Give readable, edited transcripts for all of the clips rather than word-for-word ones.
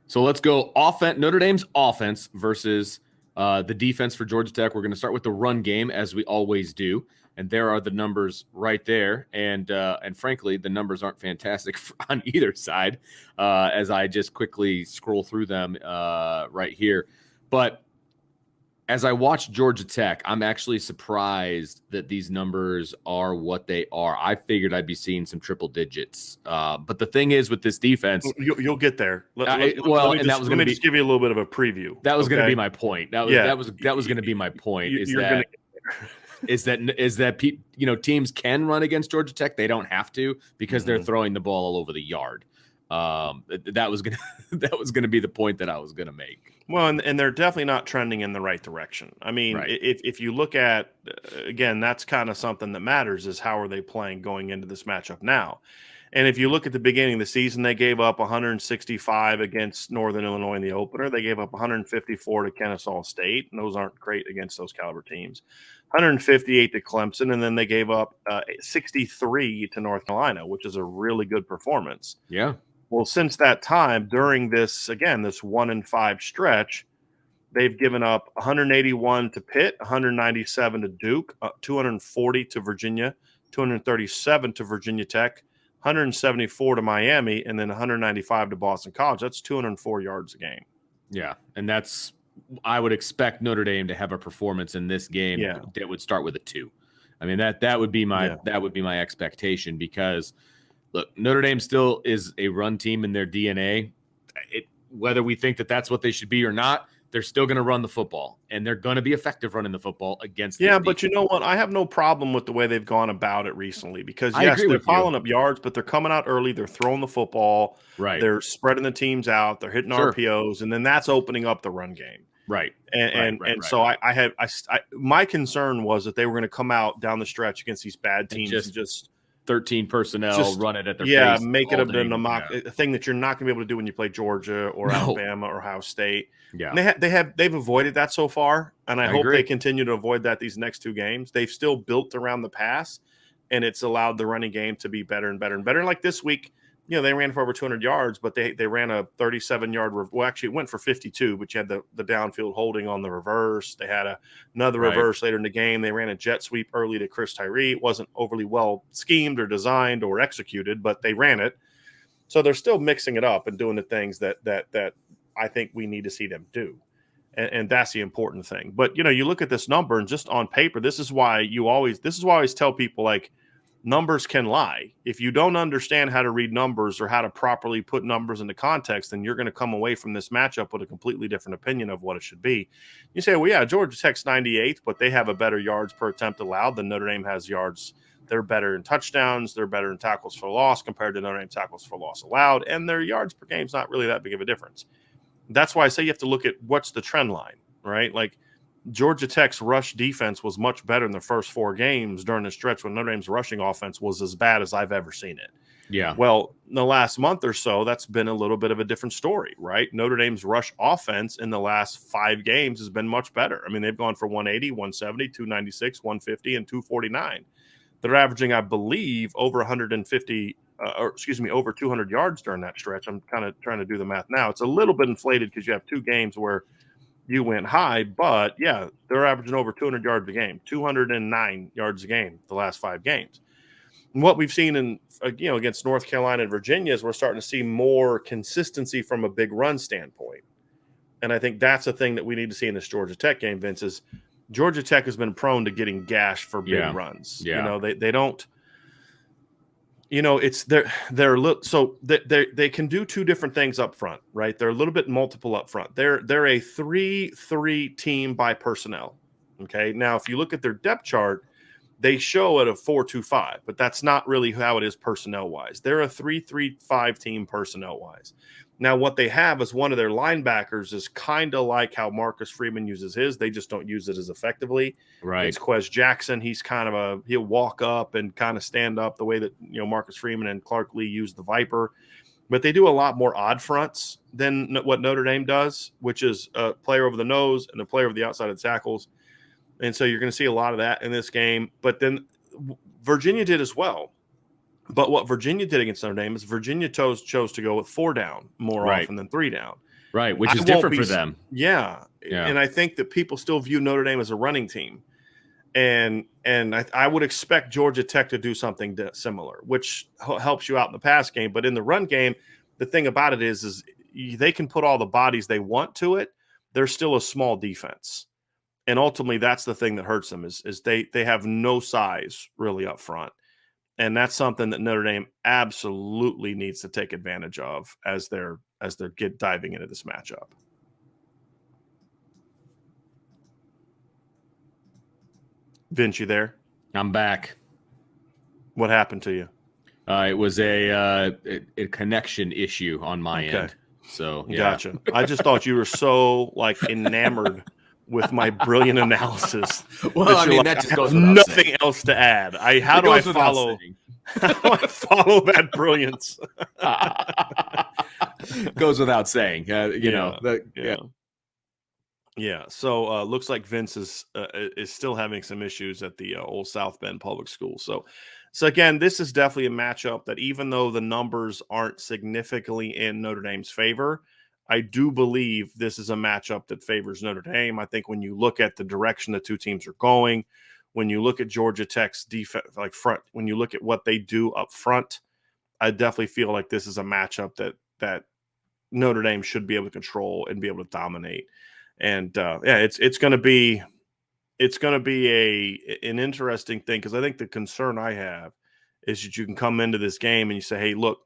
So let's go offense. Notre Dame's offense versus the defense for Georgia Tech. We're going to start with the run game, as we always do, and there are the numbers right there. And frankly, the numbers aren't fantastic on either side, as I just quickly scroll through them right here. But as I watch Georgia Tech, I'm actually surprised that these numbers are what they are. I figured I'd be seeing some triple digits. But the thing is with this defense, you'll get there. Let me just give you a little bit of a preview. That was going to be my point. That was going to be my point. Is that teams can run against Georgia Tech? They don't have to because they're throwing the ball all over the yard. That was gonna be the point that I was gonna make. Well, and they're definitely not trending in the right direction. I mean, right. if you look at again, that's kind of something that matters is how are they playing going into this matchup now. And if you look at the beginning of the season, they gave up 165 against Northern Illinois in the opener. They gave up 154 to Kennesaw State, and those aren't great against those caliber teams. 158 to Clemson, and then they gave up 63 to North Carolina, which is a really good performance. Yeah. Well, since that time, during this 1-5 stretch, they've given up 181 to Pitt, 197 to Duke, 240 to Virginia, 237 to Virginia Tech, 174 to Miami, and then 195 to Boston College. That's 204 yards a game. Yeah, and I would expect Notre Dame to have a performance in this game that would start with a 2. I mean, that would be my expectation because – look, Notre Dame still is a run team in their DNA. Whether we think that that's what they should be or not, they're still going to run the football, and they're going to be effective running the football against. Yeah, but you know what? I have no problem with the way they've gone about it recently because, yes, they're piling up yards, but they're coming out early. They're throwing the football. Right. They're spreading the teams out. They're hitting RPOs, and then that's opening up the run game. Right. So my concern was that they were going to come out down the stretch against these bad teams and just 13 personnel run it at their face. Make it a thing that you're not going to be able to do when you play Georgia or Alabama or Ohio State. Yeah, and they've avoided that so far, and I hope they continue to avoid that these next 2 games. They've still built around the pass, and it's allowed the running game to be better and better and better. Like this week, they ran for over 200 yards, but they ran a 37-yard. Well, actually, it went for 52, but you had the downfield holding on the reverse. They had another reverse later in the game. They ran a jet sweep early to Chris Tyree. It wasn't overly well schemed or designed or executed, but they ran it. So they're still mixing it up and doing the things that I think we need to see them do. And that's the important thing. But, you look at this number and just on paper, this is why I always tell people, like, numbers can lie. If you don't understand how to read numbers or how to properly put numbers into context, then you're going to come away from this matchup with a completely different opinion of what it should be. You say, well, yeah, Georgia Tech's 98th, but they have a better yards per attempt allowed than Notre Dame has yards. They're better in touchdowns. They're better in tackles for loss compared to Notre Dame tackles for loss allowed. And their yards per game is not really that big of a difference. That's why I say you have to look at what's the trend line, right? Like, Georgia Tech's rush defense was much better in the first 4 games during the stretch when Notre Dame's rushing offense was as bad as I've ever seen it. Yeah. Well, in the last month or so, that's been a little bit of a different story, right? Notre Dame's rush offense in the last 5 games has been much better. I mean, they've gone for 180, 170, 296, 150, and 249. They're averaging, I believe, over 200 yards during that stretch. I'm kind of trying to do the math now. It's a little bit inflated because you have 2 games where you went high, but yeah, they're averaging over 200 yards a game, 209 yards a game the last 5 games. And what we've seen in against North Carolina and Virginia is we're starting to see more consistency from a big run standpoint. And I think that's a thing that we need to see in this Georgia Tech game, Vince, is Georgia Tech has been prone to getting gashed for big runs. Yeah. They don't. It's they can do 2 different things up front, right? They're a little bit multiple up front. They're a 3-3 team by personnel. Okay. Now, if you look at their depth chart, they show at a 4-2-5, but that's not really how it is personnel wise. They're a 3-3-5 team personnel wise. Now, what they have is one of their linebackers is kind of like how Marcus Freeman uses his. They just don't use it as effectively. Right. It's Quez Jackson. He's kind of he'll walk up and kind of stand up the way that, Marcus Freeman and Clark Lee use the Viper. But they do a lot more odd fronts than what Notre Dame does, which is a player over the nose and a player over the outside of the tackles. And so you're going to see a lot of that in this game. But then Virginia did as well. But what Virginia did against Notre Dame is Virginia chose to go with 4 down more often than 3 down. Right, which is different for them. Yeah. And I think that people still view Notre Dame as a running team. And I would expect Georgia Tech to do something similar, which helps you out in the pass game. But in the run game, the thing about it is they can put all the bodies they want to it. They're still a small defense. And ultimately, that's the thing that hurts them is they have no size really up front. And that's something that Notre Dame absolutely needs to take advantage of as they're diving into this matchup. Vince, you there? I'm back. What happened to you? It was a connection issue on my end. So yeah. Gotcha. I just thought you were so enamored with my brilliant analysis. Well, I mean, that just goes without nothing saying. Else to add. How do I follow that brilliance? Goes without saying. Yeah. So looks like Vince is still having some issues at the old South Bend Public School. So again, this is definitely a matchup that even though the numbers aren't significantly in Notre Dame's favor, I do believe this is a matchup that favors Notre Dame. I think when you look at the direction the two teams are going, when you look at Georgia Tech's defense, front, when you look at what they do up front, I definitely feel like this is a matchup that Notre Dame should be able to control and be able to dominate. And it's going to be an interesting thing, because I think the concern I have is that you can come into this game and you say, hey, look,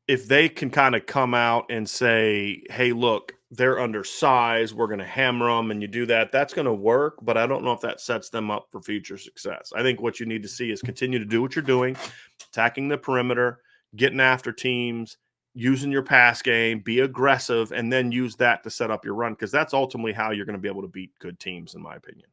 if they can kind of come out and say, hey, look, they're undersized, we're going to hammer them, and you do that, that's going to work, but I don't know if that sets them up for future success. I think what you need to see is continue to do what you're doing, attacking the perimeter, getting after teams, using your pass game, be aggressive, and then use that to set up your run, because that's ultimately how you're going to be able to beat good teams, in my opinion.